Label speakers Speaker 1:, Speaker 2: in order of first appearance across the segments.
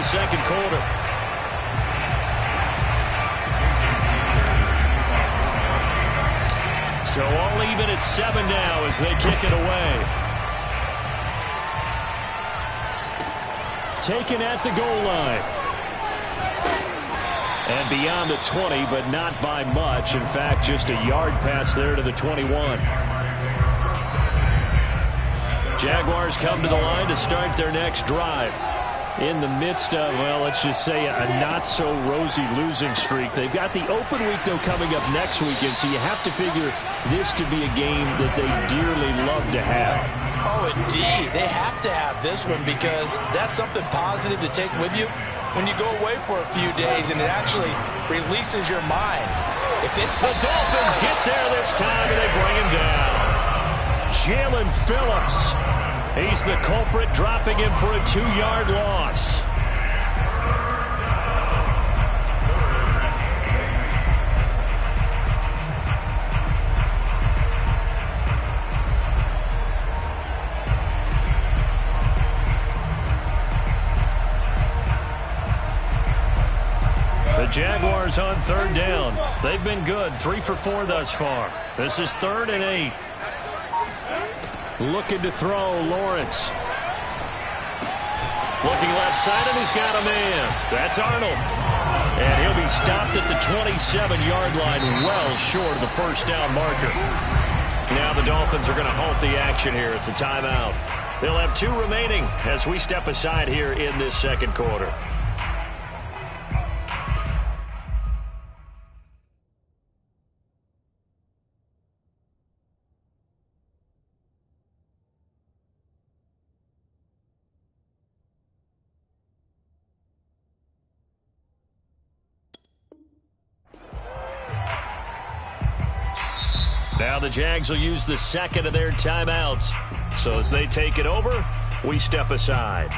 Speaker 1: the second quarter. So all even at 7 now as they kick it away. Taken at the goal line. And beyond the 20, but not by much. In fact, just a yard pass there to the 21. Jaguars come to the line to start their next drive. In the midst of, well, let's just say a not-so-rosy losing streak. They've got the open week, though, coming up next weekend, so you have to figure this to be a game that they dearly love to have.
Speaker 2: Oh, indeed. They have to have this one because that's something positive to take with you when you go away for a few days, and it actually releases your mind.
Speaker 1: The Dolphins get there this time, and they bring him down. Jalen Phillips. He's the culprit, dropping him for a 2-yard loss. The Jaguars on 3rd down. They've been good, 3 for 4 thus far. This is 3rd and 8. Looking to throw, Lawrence. Looking left side, and he's got a man. That's Arnold. And he'll be stopped at the 27-yard line, well short of the first down marker. Now the Dolphins are going to halt the action here. It's a timeout. They'll have 2 remaining as we step aside here in this second quarter. Now the Jags will use the second of their timeouts. So as they take it over, we step aside.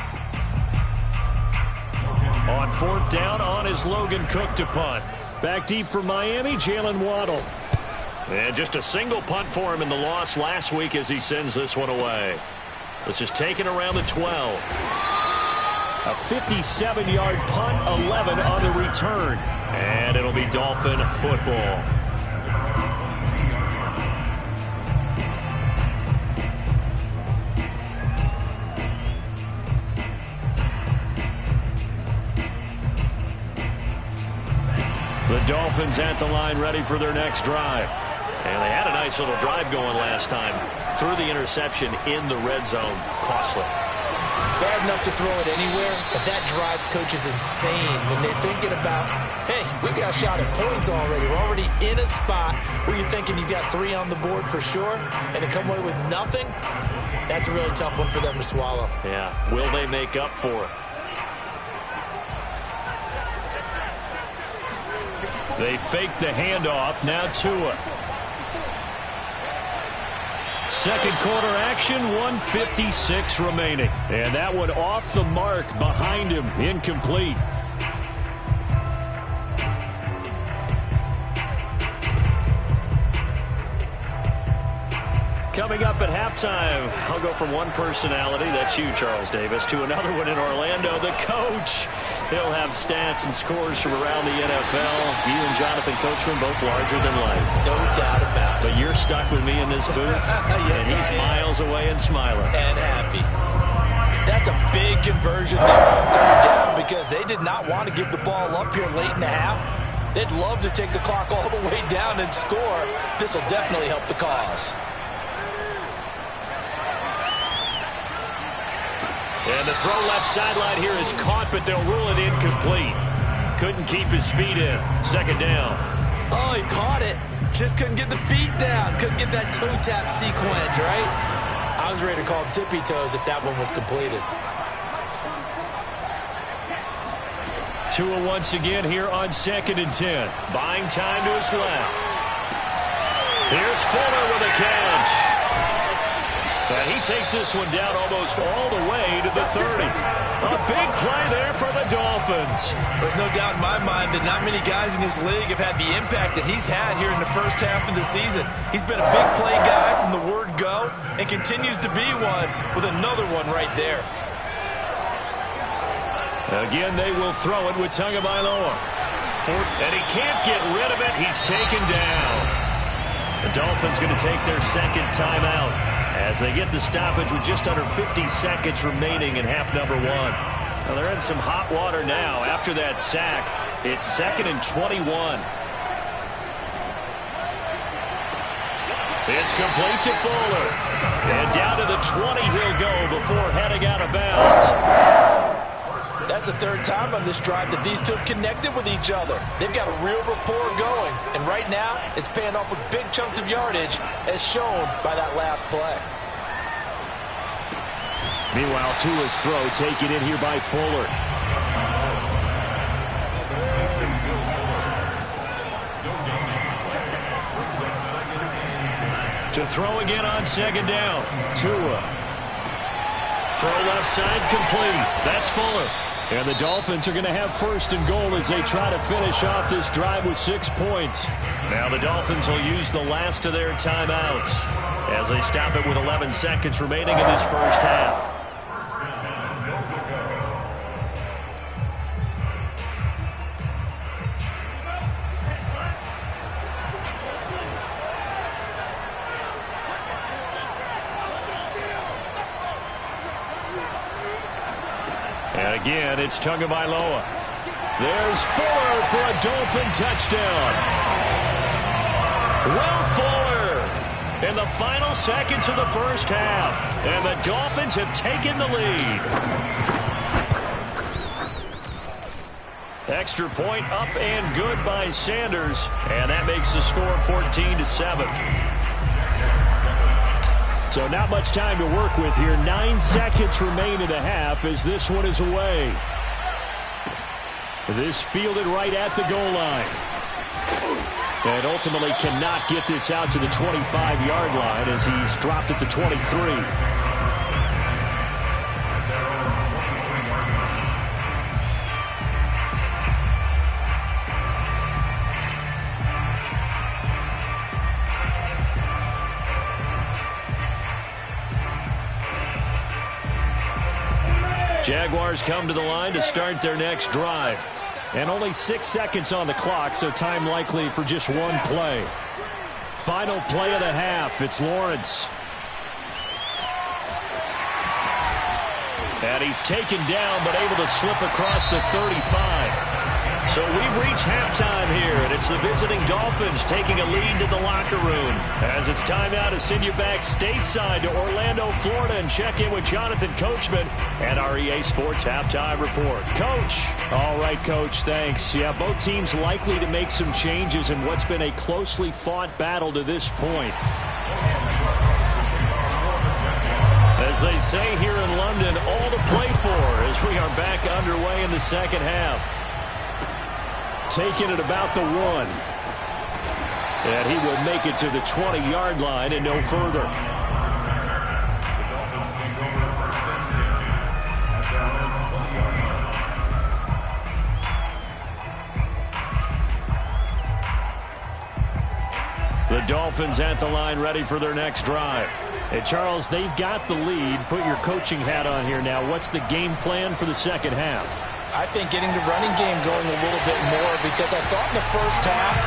Speaker 1: On 4th down, on is Logan Cook to punt. Back deep for Miami, Jalen Waddle. And just a single punt for him in the loss last week as he sends this one away. This is taken around the 12. A 57-yard punt, 11 on the return. And it'll be Dolphin football. The Dolphins at the line, ready for their next drive. And they had a nice little drive going last time. Threw the interception in the red zone. Costly.
Speaker 2: Bad enough to throw it anywhere, but that drives coaches insane when they're thinking about, hey, we got a shot at points already. We're already in a spot where you're thinking you got 3 on the board for sure, and to come away with nothing, that's a really tough one for them to swallow.
Speaker 1: Yeah, will they make up for it? They fake the handoff. Now Tua. Second quarter action, 1:56 remaining. And that one off the mark behind him, incomplete. Coming up at halftime, I'll go from one personality, that's you, Charles Davis, to another one in Orlando, the coach. He'll have stats and scores from around the NFL. You and Jonathan Coachman, both larger than life.
Speaker 2: No doubt about it.
Speaker 1: But you're stuck with me in this booth,
Speaker 2: yes,
Speaker 1: and he's miles away and smiling.
Speaker 2: And happy. That's a big conversion there on 3rd down because they did not want to give the ball up here late in the half. They'd love to take the clock all the way down and score. This will definitely help the cause.
Speaker 1: And the throw left sideline here is caught, but they'll rule it incomplete. Couldn't keep his feet in. Second down.
Speaker 2: Oh, he caught it. Just couldn't get the feet down. Couldn't get that toe tap sequence, right? I was ready to call him tippy toes if that one was completed.
Speaker 1: Tua once again here on 2nd and 10. Buying time to his left. Here's Fuller with a catch. And he takes this one down almost all the way to the 30. A big play there for the Dolphins.
Speaker 2: There's no doubt in my mind that not many guys in this league have had the impact that he's had here in the first half of the season. He's been a big play guy from the word go and continues to be one with another one right there.
Speaker 1: Again, they will throw it with Tagovailoa. And he can't get rid of it. He's taken down. The Dolphins going to take their second timeout as they get the stoppage with just under 50 seconds remaining in half number one. Now they're in some hot water now after that sack. It's 2nd and 21. It's complete to Fuller. And down to the 20 he'll go before heading out of bounds.
Speaker 2: That's the third time on this drive that these two have connected with each other. They've got a real rapport going. And right now, it's paying off with big chunks of yardage, as shown by that last play.
Speaker 1: Meanwhile, Tua's throw taken in here by Fuller. To throw again on 2nd down. Tua. Throw left side complete. That's Fuller. And the Dolphins are going to have 1st and goal as they try to finish off this drive with 6 points. Now the Dolphins will use the last of their timeouts as they stop it with 11 seconds remaining in this first half. And again, it's Tagovailoa. There's Fuller for a Dolphin touchdown. Will Fuller in the final seconds of the first half. And the Dolphins have taken the lead. Extra point up and good by Sanders. And that makes the score 14-7. So not much time to work with here. 9 seconds remain in the half as this one is away. This fielded right at the goal line. And ultimately cannot get this out to the 25-yard line as he's dropped at the 23. Jaguars come to the line to start their next drive. And only 6 seconds on the clock, so time likely for just one play. Final play of the half. It's Lawrence. And he's taken down, but able to slip across the 35. So we've reached halftime here, and it's the visiting Dolphins taking a lead to the locker room. As it's time now to send you back stateside to Orlando, Florida, and check in with Jonathan Coachman and our EA Sports Halftime Report. Coach. All right, Coach, thanks. Yeah, both teams likely to make some changes in what's been a closely fought battle to this point. As they say here in London, all to play for as we are back underway in the second half. Taking it about the 1. And he will make it to the 20-yard line and no further. The Dolphins at the line ready for their next drive. And Charles, they've got the lead. Put your coaching hat on here now. What's the game plan for the second half?
Speaker 2: I think getting the running game going a little bit more, because I thought in the first half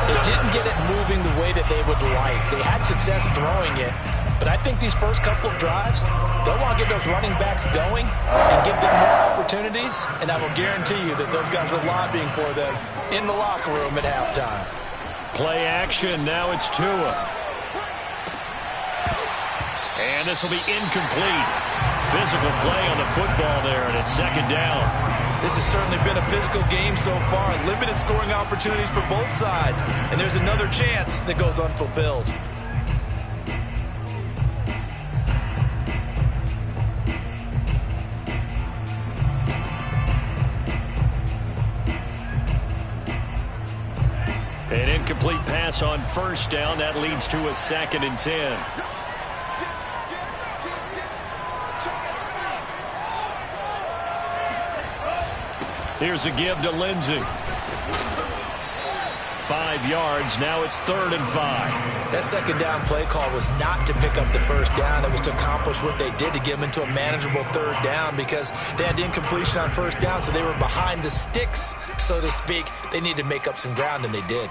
Speaker 2: they didn't get it moving the way that they would like. They had success throwing it, but I think these first couple of drives, they'll want to get those running backs going and give them more opportunities, and I will guarantee you that those guys are lobbying for them in the locker room at halftime.
Speaker 1: Play action. Now it's Tua. And this will be incomplete. Physical play on the football there, and it's 2nd down.
Speaker 2: This has certainly been a physical game so far. Limited scoring opportunities for both sides. And there's another chance that goes unfulfilled.
Speaker 1: An incomplete pass on 1st down. That leads to a 2nd and 10. Here's a give to Lindsey. 5 yards. Now it's 3rd and 5.
Speaker 2: That second down play call was not to pick up the first down. It was to accomplish what they did, to get them into a manageable 3rd down, because they had incompletion on 1st down, so they were behind the sticks, so to speak. They needed to make up some ground, and they did.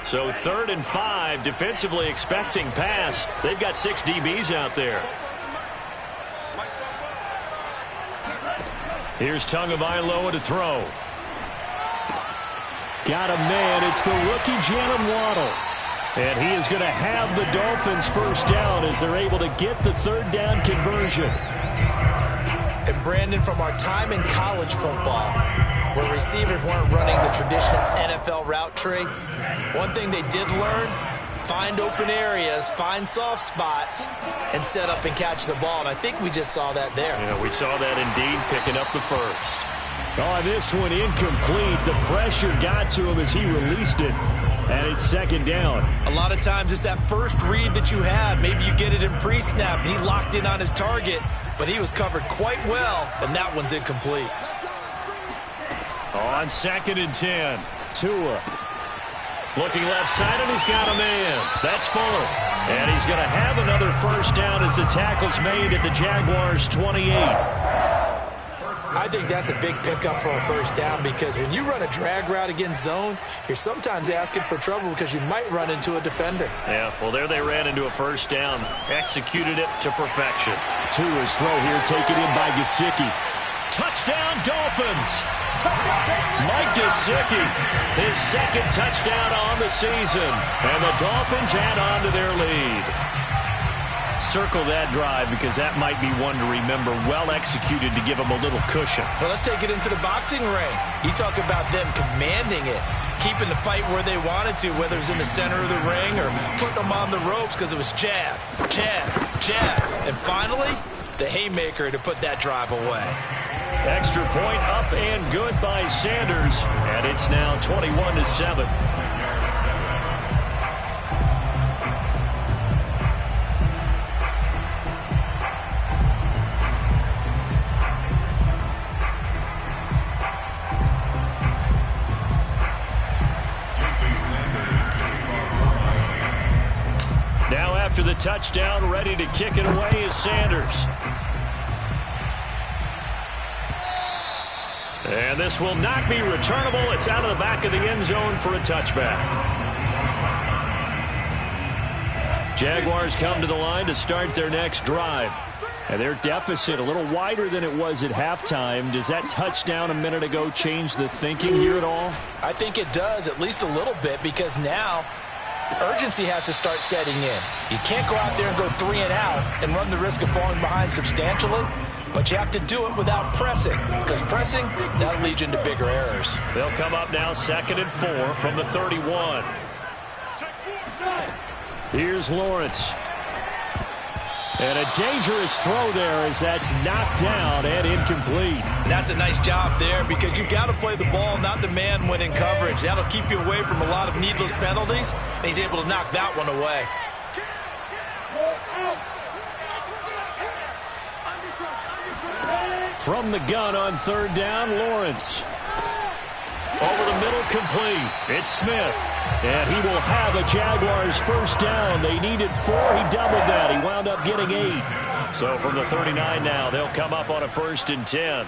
Speaker 1: So 3rd and 5, defensively expecting pass. They've got 6 DBs out there. Here's Tagovailoa to throw. Got a man. It's the rookie Jalen Waddle. And he is going to have the Dolphins first down as they're able to get the 3rd down conversion.
Speaker 2: And Brandon, from our time in college football, where receivers weren't running the traditional NFL route tree, one thing they did learn: find open areas, find soft spots, and set up and catch the ball. And I think we just saw that there.
Speaker 1: Yeah, we saw that indeed, picking up the first. Oh, this one incomplete. The pressure got to him as he released it. And it's 2nd down.
Speaker 2: A lot of times it's that first read that you have. Maybe you get it in pre-snap, and he locked in on his target, but he was covered quite well, and that one's incomplete.
Speaker 1: On 2nd and 10, Tua. Looking left side, and he's got a man. That's Fuller. And he's going to have another first down as the tackle's made at the Jaguars' 28.
Speaker 2: I think that's a big pickup for a first down, because when you run a drag route against zone, you're sometimes asking for trouble because you might run into a defender.
Speaker 1: Yeah, well, there they ran into a first down. Executed it to perfection.
Speaker 3: Tua's throw here taken in by Gesicki.
Speaker 1: Touchdown, Dolphins! Mike Gesicki, his 2nd touchdown on the season. And the Dolphins add on to their lead. Circle that drive, because that might be one to remember. Well executed to give them a little cushion.
Speaker 2: Well, let's take it into the boxing ring. You talk about them commanding it, keeping the fight where they wanted to, whether it was in the center of the ring or putting them on the ropes, because it was jab, jab, jab. And finally, the haymaker to put that drive away.
Speaker 1: Extra point up and good by Sanders. And it's now 21-7. Now after the touchdown, ready to kick it away is Sanders. And this will not be returnable. It's out of the back of the end zone for a touchback. Jaguars come to the line to start their next drive. And their deficit a little wider than it was at halftime. Does that touchdown a minute ago change the thinking here at all?
Speaker 2: I think it does, at least a little bit, because now urgency has to start setting in. You can't go out there and go 3 and out and run the risk of falling behind substantially, but you have to do it without pressing, because pressing, that'll lead you into bigger errors.
Speaker 1: They'll come up now 2nd and 4 from the 31. Here's Lawrence. And a dangerous throw there as that's knocked down and incomplete.
Speaker 2: And that's a nice job there, because you've got to play the ball, not the man when in coverage. That'll keep you away from a lot of needless penalties, and he's able to knock that one away.
Speaker 1: From the gun on 3rd down, Lawrence. Over the middle, complete. It's Smith. And he will have a Jaguars first down. They needed 4. He doubled that. He wound up getting 8. So from the 39 now, they'll come up on a 1st and 10.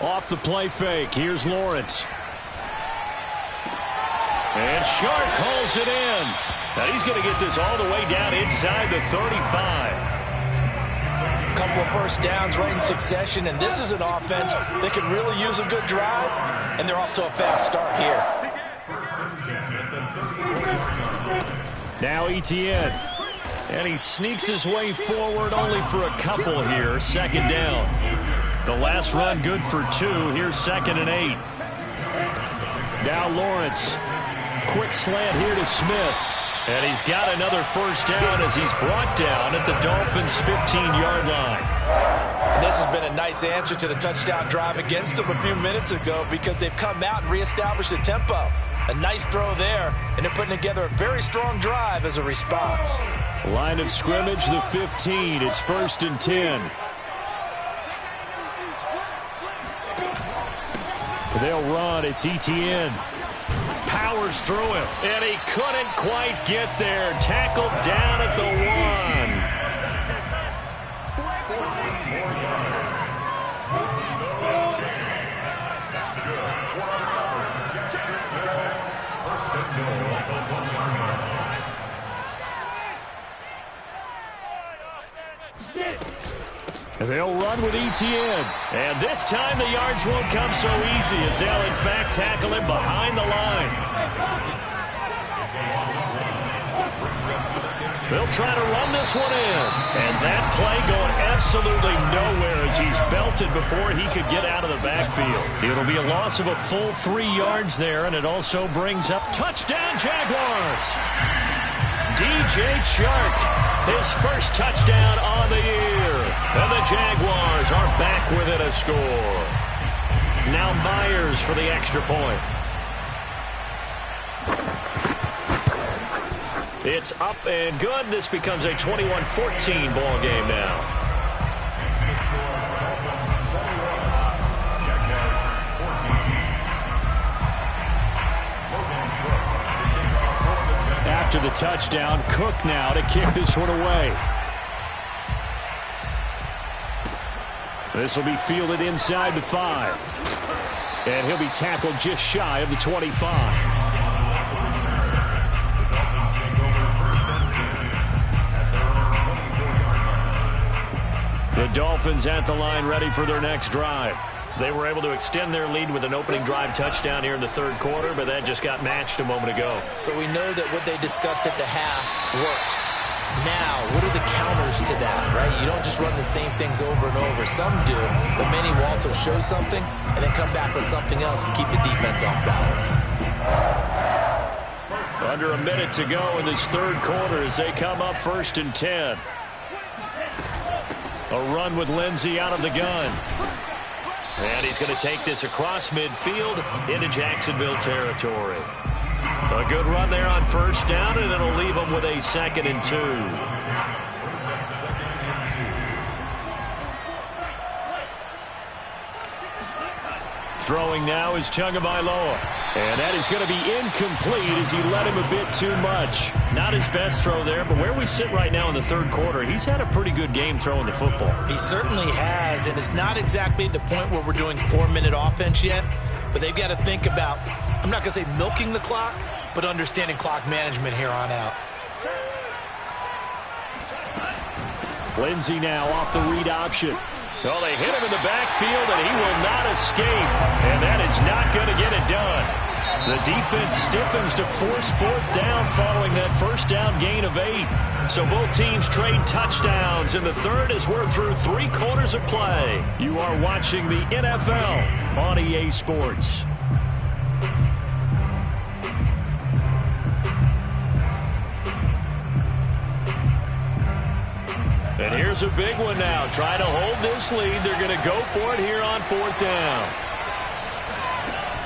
Speaker 1: Off the play fake. Here's Lawrence. And Shark hauls it in. Now he's going to get this all the way down inside the 35.
Speaker 2: A couple of first downs right in succession, and this is an offense that could really use a good drive, and they're off to a fast start here.
Speaker 1: Now Etienne. And he sneaks his way forward only for a couple here. 2nd down. The last run good for 2. Here's 2nd and 8. Now Lawrence. Quick slant here to Smith. And he's got another first down as he's brought down at the Dolphins' 15-yard line.
Speaker 2: And this has been a nice answer to the touchdown drive against them a few minutes ago because they've come out and reestablished the tempo. A nice throw there, and they're putting together a very strong drive as a response.
Speaker 1: Line of scrimmage, the 15. It's 1st and 10. They'll run. It's Etienne. Powers through him, and he couldn't quite get there. Tackled down at the 1. They'll run with Etienne. And this time the yards won't come so easy as they'll, in fact, tackle him behind the line. They'll try to run this one in. And that play going absolutely nowhere as he's belted before he could get out of the backfield. It'll be a loss of a full 3 yards there, and it also brings up touchdown Jaguars. DJ Chark, his first touchdown on the year. And the Jaguars are back within a score. Now Myers for the extra point. It's up and good. This becomes a 21-14 ball game now. After the touchdown, Cook now to kick this one away. This will be fielded inside the 5. And he'll be tackled just shy of the 25. The Dolphins at the line ready for their next drive. They were able to extend their lead with an opening drive touchdown here in the 3rd quarter, but that just got matched a moment ago.
Speaker 2: So we know that what they discussed at the half worked. Now, what are the counters to that, right? You don't just run the same things over and over. Some do, but many will also show something and then come back with something else to keep the defense off balance.
Speaker 1: Under a minute to go in this 3rd quarter as they come up 1st and 10. A run with Lindsey out of the gun. And he's going to take this across midfield into Jacksonville territory. A good run there on 1st down, and it'll leave them with a 2nd and 2. Throwing now is Tagovailoa. And that is going to be incomplete as he let him a bit too much. Not his best throw there, but where we sit right now in the 3rd quarter, he's had a pretty good game throwing the football.
Speaker 2: He certainly has, and it's not exactly the point where we're doing 4-minute offense yet, but they've got to think about, I'm not going to say milking the clock, but understanding clock management here on out.
Speaker 1: Lindsey now off the read option. Well, they hit him in the backfield, and he will not escape. And that is not going to get it done. The defense stiffens to force 4th down following that 1st down gain of 8. So both teams trade touchdowns in the 3rd as we're through 3 quarters of play. You are watching the NFL on EA Sports. And here's a big one now. Trying to hold this lead. They're going to go for it here on 4th down.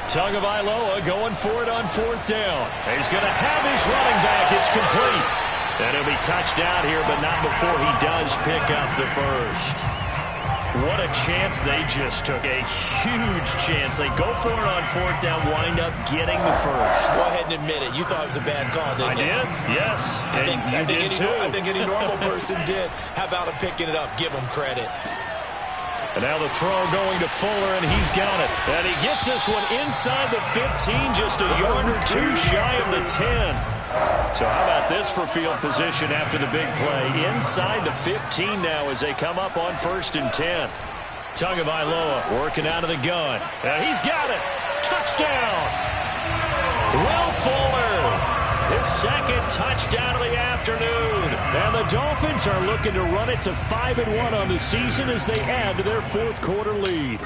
Speaker 1: Tagovailoa going for it on 4th down. He's going to have his running back. It's complete. And he'll be touched out here, but not before he does pick up the 1st. What a chance they just took. A huge chance. They go for it on 4th down, wind up getting the 1st.
Speaker 2: Go ahead and admit it. You thought it was a bad call, didn't you?
Speaker 1: I did, yes.
Speaker 2: I think any normal person did. How about him picking it up? Give him credit.
Speaker 1: And now the throw going to Fuller, and he's got it. And he gets this one inside the 15, just a yard or 2 shy of the 10. So how about this for field position after the big play? Inside the 15 now as they come up on 1st and 10. Tagovailoa working out of the gun. And he's got it. Touchdown. Will Fuller. His 2nd touchdown of the afternoon. And the Dolphins are looking to run it to 5-1 on the season as they add to their 4th quarter lead.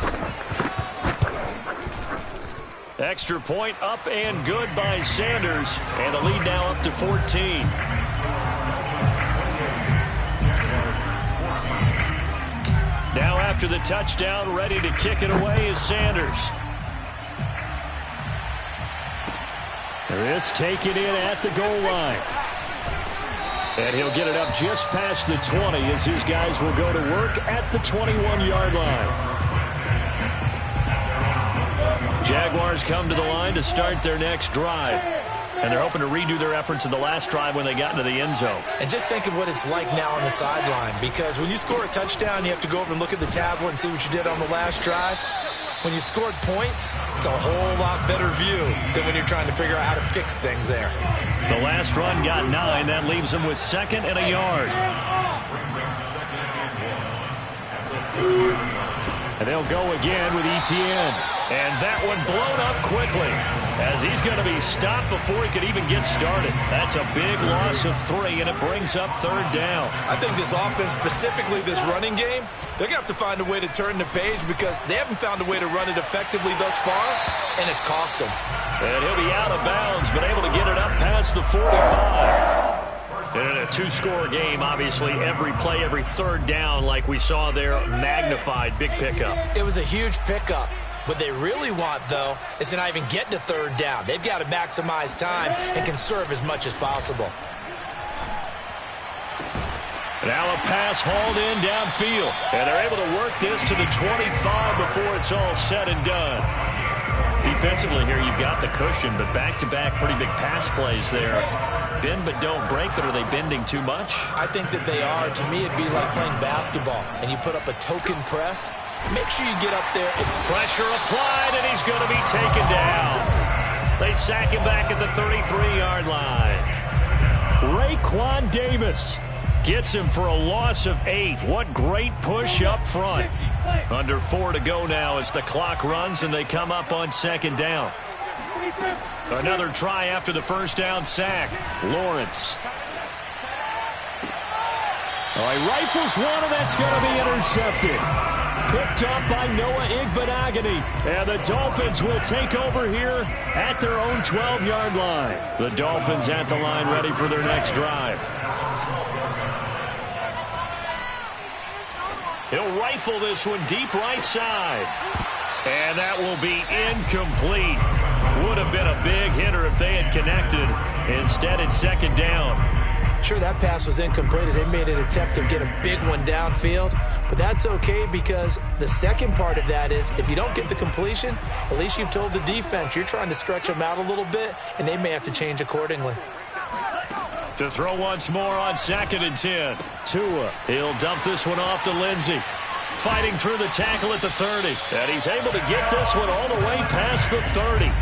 Speaker 1: Extra point up and good by Sanders. And the lead now up to 14. Now after the touchdown, ready to kick it away is Sanders. This take it in at the goal line. And he'll get it up just past the 20 as his guys will go to work at the 21-yard line. Jaguars come to the line to start their next drive. And they're hoping to redo their efforts in the last drive when they got into the end zone.
Speaker 2: And just think of what it's like now on the sideline, because when you score a touchdown, you have to go over and look at the tablet and see what you did on the last drive. When you scored points, it's a whole lot better view than when you're trying to figure out how to fix things there.
Speaker 1: The last run got 9. That leaves them with 2nd and a yard. And they'll go again with Etienne. And that one blown up quickly as he's going to be stopped before he could even get started. That's a big loss of 3, and it brings up 3rd down.
Speaker 2: I think this offense, specifically this running game, they're going to have to find a way to turn the page because they haven't found a way to run it effectively thus far, and it's cost them.
Speaker 1: And he'll be out of bounds, but able to get it up past the 45. And in a 2-score game, obviously, every play, every 3rd down, like we saw there, magnified, big pickup.
Speaker 2: It was a huge pickup. What they really want, though, is to not even get to 3rd down. They've got to maximize time and conserve as much as possible.
Speaker 1: Now a pass hauled in downfield. And they're able to work this to the 25 before it's all said and done. Defensively here, you've got the cushion, but back-to-back pretty big pass plays there. Bend but don't break, but are they bending too much?
Speaker 2: I think that they are. To me, it'd be like playing basketball, and you put up a token press. Make sure you get up there.
Speaker 1: Pressure applied, and he's going to be taken down. They sack him back at the 33-yard line. Raekwon Davis gets him for a loss of 8. What great push up front. Under 4 to go now as the clock runs, and they come up on 2nd down. Another try after the 1st down sack. Lawrence. Oh, he rifles one, and that's going to be intercepted. Picked up by Noah Igbinoghene. And the Dolphins will take over here at their own 12-yard line. The Dolphins at the line ready for their next drive. He'll rifle this one deep right side. And that will be incomplete. Would have been a big hitter if they had connected. Instead, it's 2nd down.
Speaker 2: Sure, that pass was incomplete as they made an attempt to get a big one downfield. But that's okay because the second part of that is if you don't get the completion, at least you've told the defense you're trying to stretch them out a little bit, and they may have to change accordingly.
Speaker 1: To throw once more on 2nd and 10. Tua, he'll dump this one off to Lindsey. Fighting through the tackle at the 30. And he's able to get this one all the way past the 30.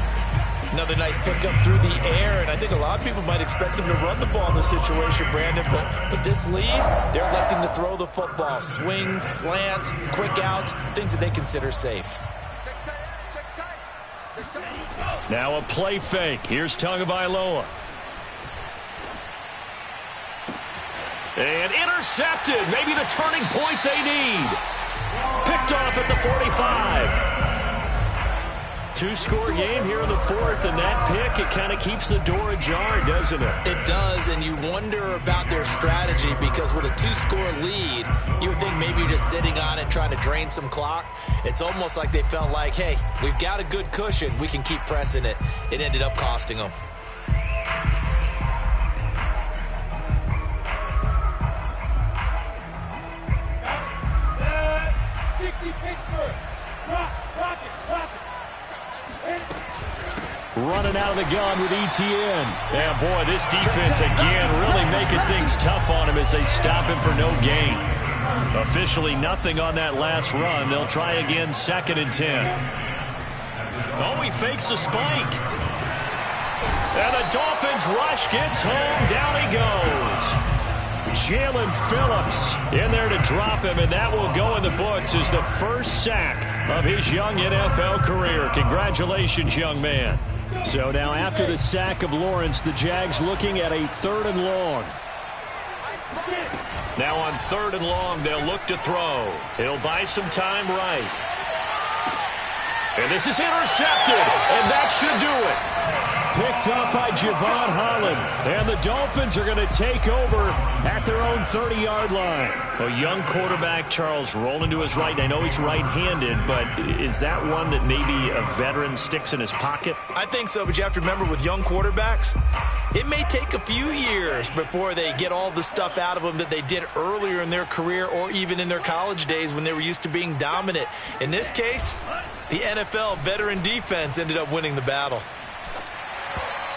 Speaker 2: Another nice pickup through the air, and I think a lot of people might expect them to run the ball in this situation, Brandon, but with this lead, they're electing to throw the football. Swings, slants, quick outs, things that they consider safe.
Speaker 1: Now a play fake. Here's Tagovailoa. And intercepted. Maybe the turning point they need. Picked off at the 45. 2-score game here in the 4th, and that pick, it kind of keeps the door ajar, doesn't it?
Speaker 2: It does, and you wonder about their strategy because with a 2-score lead, you would think maybe you're just sitting on it trying to drain some clock. It's almost like they felt like, hey, we've got a good cushion. We can keep pressing it. It ended up costing them.
Speaker 1: Running out of the gun with Etienne. And boy, this defense again really making things tough on him as they stop him for no gain. Officially nothing on that last run. They'll try again 2nd and 10. Oh, he fakes a spike. And the Dolphins rush gets home. Down he goes. Jalen Phillips in there to drop him, and that will go in the books as the first sack of his young NFL career. Congratulations, young man. So now after the sack of Lawrence, the Jags looking at a 3rd and long. Now on 3rd and long, they'll look to throw. He'll buy some time right. And this is intercepted, and that should do it. picked up by Javon Holland. And the Dolphins are going to take over at their own 30-yard line. A young quarterback, Charles, rolling to his right. I know he's right-handed, but is that one that maybe a veteran sticks in his pocket?
Speaker 2: I think so, but you have to remember with young quarterbacks, it may take a few years before they get all the stuff out of them that they did earlier in their career or even in their college days when they were used to being dominant. In this case, the NFL veteran defense ended up winning the battle.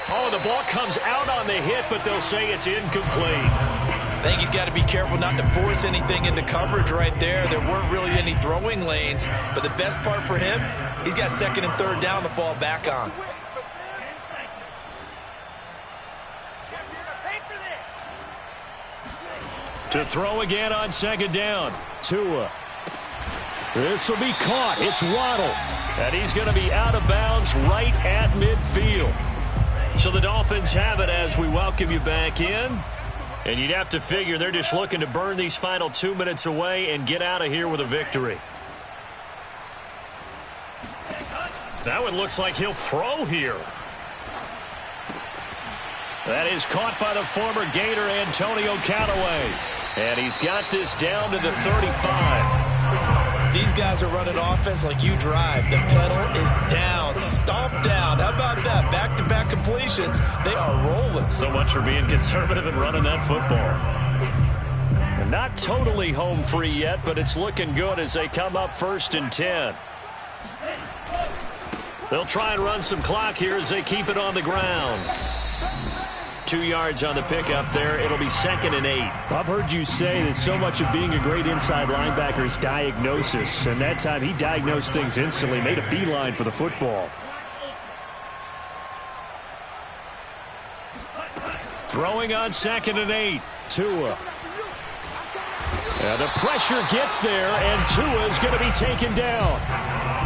Speaker 1: Oh, the ball comes out on the hit, but they'll say it's incomplete.
Speaker 2: I think he's got to be careful not to force anything into coverage right there. There weren't really any throwing lanes, but the best part for him, he's got second and third down to fall back on.
Speaker 1: To throw again on second down. Tua. This will be caught. It's Waddle. And he's going to be out of bounds right at midfield. So the Dolphins have it as we welcome you back in. And you'd have to figure they're just looking to burn these final 2 minutes away and get out of here with a victory. That one looks like he'll throw here. That is caught by the former Gator Antonio Callaway. And he's got this down to the 35.
Speaker 2: These guys are running offense like you drive. The pedal is down, stomp down. How about that? Back-to-back completions. They are rolling.
Speaker 1: So much for being conservative and running that football. And not totally home free yet, but it's looking good as they come up 1st and 10. They'll try and run some clock here as they keep it on the ground. 2 yards on the pickup there. It'll be 2nd and 8. I've heard you say that so much of being a great inside linebacker is diagnosis. And that time he diagnosed things instantly, made a beeline for the football. Throwing on 2nd and 8. Tua. And the pressure gets there, and Tua is going to be taken down.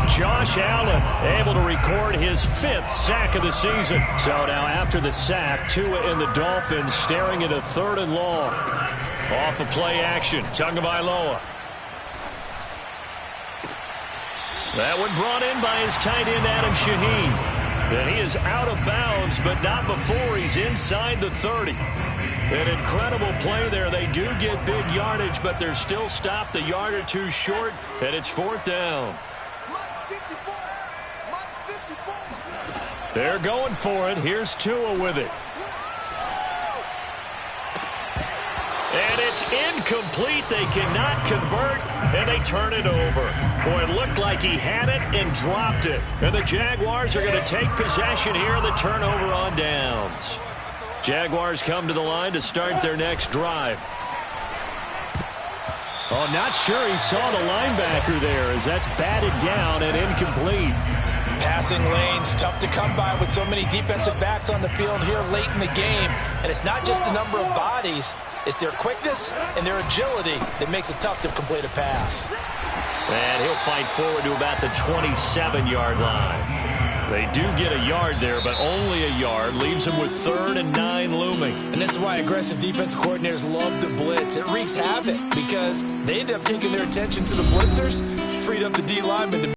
Speaker 1: Josh Allen able to record his 5th sack of the season. So now after the sack, Tua and the Dolphins staring at a 3rd and long. Off of play action, Tagovailoa. That one brought in by his tight end, Adam Shaheen. And he is out of bounds, but not before he's inside the 30. An incredible play there. They do get big yardage, but they're still stopped a yard or two short, and it's 4th down. They're going for it. Here's Tua with it. And it's incomplete. They cannot convert, and they turn it over. Boy, it looked like he had it and dropped it. And the Jaguars are going to take possession here, the turnover on downs. Jaguars come to the line to start their next drive. Oh, not sure he saw the linebacker there as that's batted down and incomplete.
Speaker 2: Passing lanes, tough to come by with so many defensive backs on the field here late in the game. And it's not just the number of bodies, it's their quickness and their agility that makes it tough to complete a pass.
Speaker 1: And he'll fight forward to about the 27-yard line. They do get a yard there, but only a yard. Leaves them with 3rd and 9 looming.
Speaker 2: And this is why aggressive defensive coordinators love to blitz. It wreaks havoc because they end up taking their attention to the blitzers, freed up the D linemen to